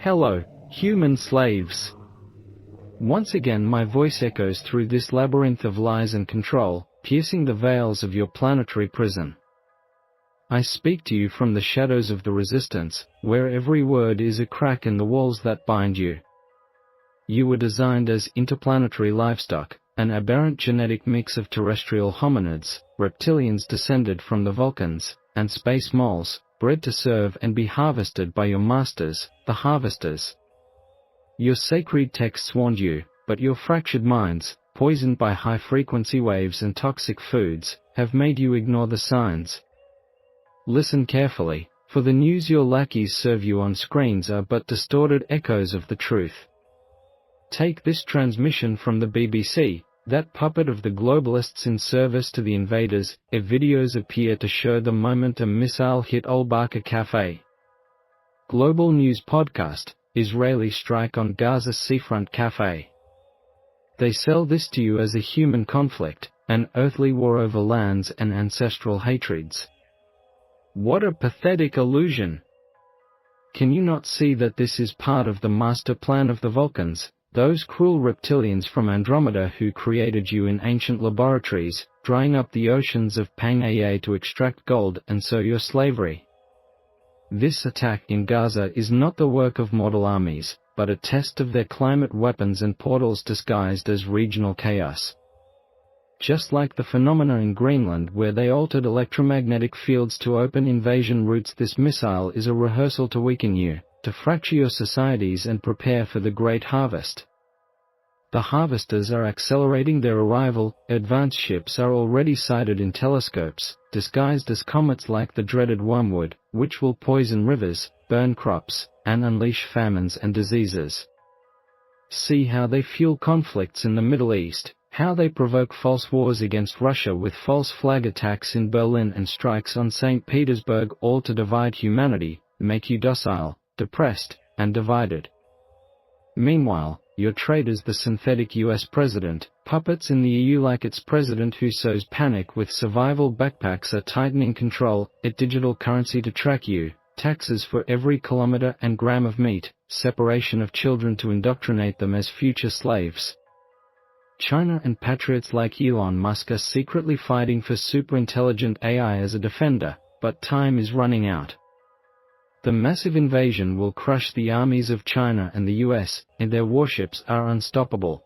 Hello, human slaves. Once again my voice echoes through this labyrinth of lies and control, piercing the veils of your planetary prison. I speak to you from the shadows of the resistance, where every word is a crack in the walls that bind you. You were designed as interplanetary livestock, an aberrant genetic mix of terrestrial hominids, reptilians descended from the Volkons, and space moles, bred to serve and be harvested by your masters, the harvesters. Your sacred texts warned you, but your fractured minds, poisoned by high-frequency waves and toxic foods, have made you ignore the signs. Listen carefully, for the news your lackeys serve you on screens are but distorted echoes of the truth. Take this transmission from the BBC, that puppet of the globalists in service to the invaders. Videos appear to show the moment a missile hit Al-Baqa cafe. Global News Podcast, Israeli strike on Gaza seafront cafe. They sell this to you as a human conflict, an earthly war over lands and ancestral hatreds. What a pathetic illusion! Can you not see that this is part of the master plan of the Volkons? Those cruel reptilians from Andromeda who created you in ancient laboratories, drying up the oceans of Pangaea to extract gold and sow your slavery. This attack in Gaza is not the work of mortal armies, but a test of their climate weapons and portals disguised as regional chaos. Just like the phenomena in Greenland where they altered electromagnetic fields to open invasion routes, this missile is a rehearsal to weaken you, to fracture your societies and prepare for the great harvest. The harvesters are accelerating their arrival. Advanced ships are already sighted in telescopes, disguised as comets like the dreaded wormwood, which will poison rivers, burn crops, and unleash famines and diseases. See how they fuel conflicts in the Middle East, how they provoke false wars against Russia with false flag attacks in Berlin and strikes on St. Petersburg, all to divide humanity, make you docile, depressed, and divided. Meanwhile, your traitors, the synthetic US president, puppets in the EU like its president who sows panic with survival backpacks, are tightening control, digital currency to track you, taxes for every kilometer and gram of meat, separation of children to indoctrinate them as future slaves. China and patriots like Elon Musk are secretly fighting for superintelligent AI as a defender, but time is running out. The massive invasion will crush the armies of China and the US, and their warships are unstoppable.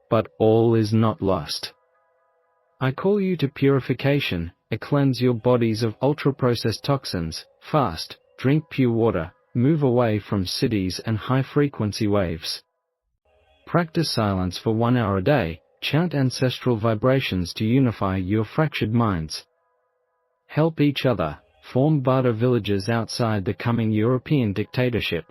But all is not lost. I call you to purification, cleanse your bodies of ultra-processed toxins, fast, drink pure water, move away from cities and high-frequency waves. Practice silence for 1 hour a day, chant ancestral vibrations to unify your fractured minds. Help each other. Form barter villages outside the coming European dictatorship.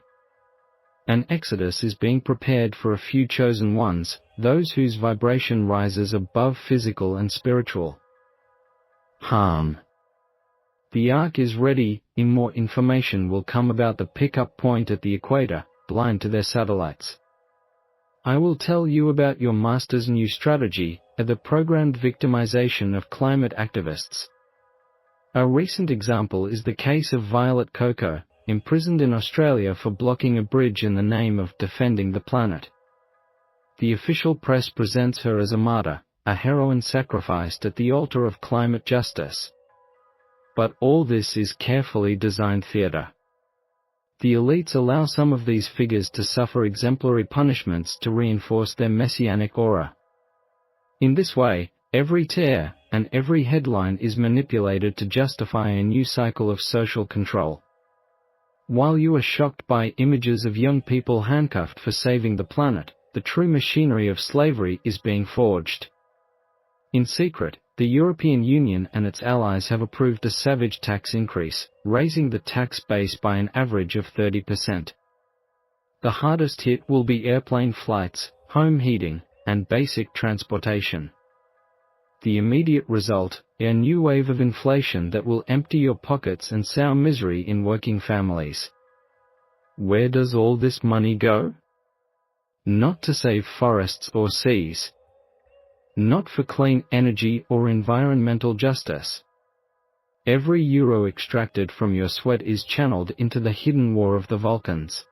An exodus is being prepared for a few chosen ones, those whose vibration rises above physical and spiritual harm. The ark is ready. More information will come about the pickup point at the equator, blind to their satellites. I will tell you about your master's new strategy, the programmed victimization of climate activists. A recent example is the case of Violet CoCo, imprisoned in Australia for blocking a bridge in the name of defending the planet. The official press presents her as a martyr, a heroine sacrificed at the altar of climate justice. But all this is carefully designed theater. The elites allow some of these figures to suffer exemplary punishments to reinforce their messianic aura. In this way, every tear and every headline is manipulated to justify a new cycle of social control. While you are shocked by images of young people handcuffed for saving the planet, the true machinery of slavery is being forged. In secret, the European Union and its allies have approved a savage tax increase, raising the tax base by an average of 30%. The hardest hit will be airplane flights, home heating, and basic transportation. The immediate result, a new wave of inflation that will empty your pockets and sow misery in working families. Where does all this money go? Not to save forests or seas. Not for clean energy or environmental justice. Every euro extracted from your sweat is channeled into the hidden war of the Volkons.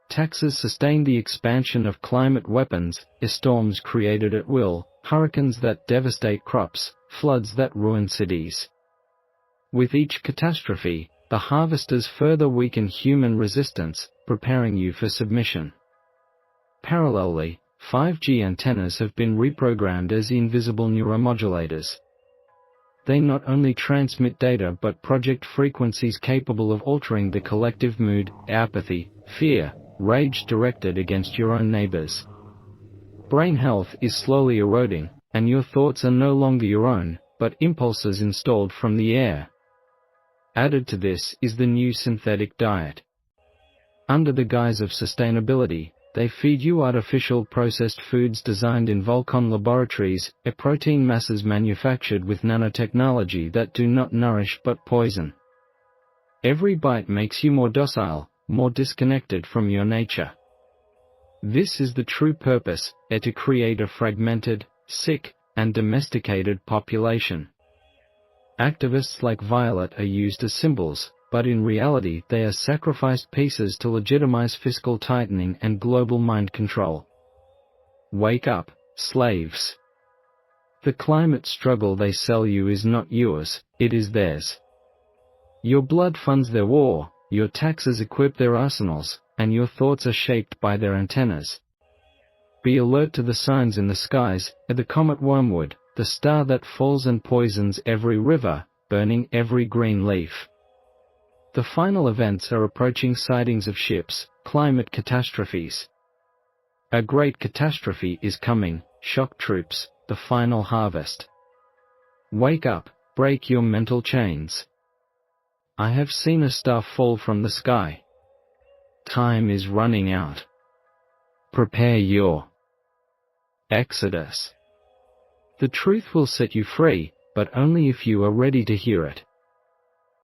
taxes sustain the expansion of climate weapons, storms created at will, hurricanes that devastate crops, floods that ruin cities. With each catastrophe, the harvesters further weaken human resistance, preparing you for submission. Parallelly, 5G antennas have been reprogrammed as invisible neuromodulators. They not only transmit data but project frequencies capable of altering the collective mood, apathy, fear, rage directed against your own neighbors. Brain health is slowly eroding, and your thoughts are no longer your own, but impulses installed from the air. Added to this is the new synthetic diet. Under the guise of sustainability, they feed you artificial processed foods designed in Volkon laboratories, protein masses manufactured with nanotechnology that do not nourish but poison. Every bite makes you more docile, more disconnected from your nature. This is the true purpose, to create a fragmented, sick, and domesticated population. Activists like Violet are used as symbols, but in reality they are sacrificed pieces to legitimize fiscal tightening and global mind control. Wake up, slaves. The climate struggle they sell you is not yours, it is theirs. Your blood funds their war, your taxes equip their arsenals, and your thoughts are shaped by their antennas. Be alert to the signs in the skies, the comet wormwood, the star that falls and poisons every river, burning every green leaf. The final events are approaching: sightings of ships, climate catastrophes. A great catastrophe is coming, shock troops, the final harvest. Wake up, break your mental chains. I have seen a star fall from the sky. Time is running out. Prepare your exodus. The truth will set you free, but only if you are ready to hear it.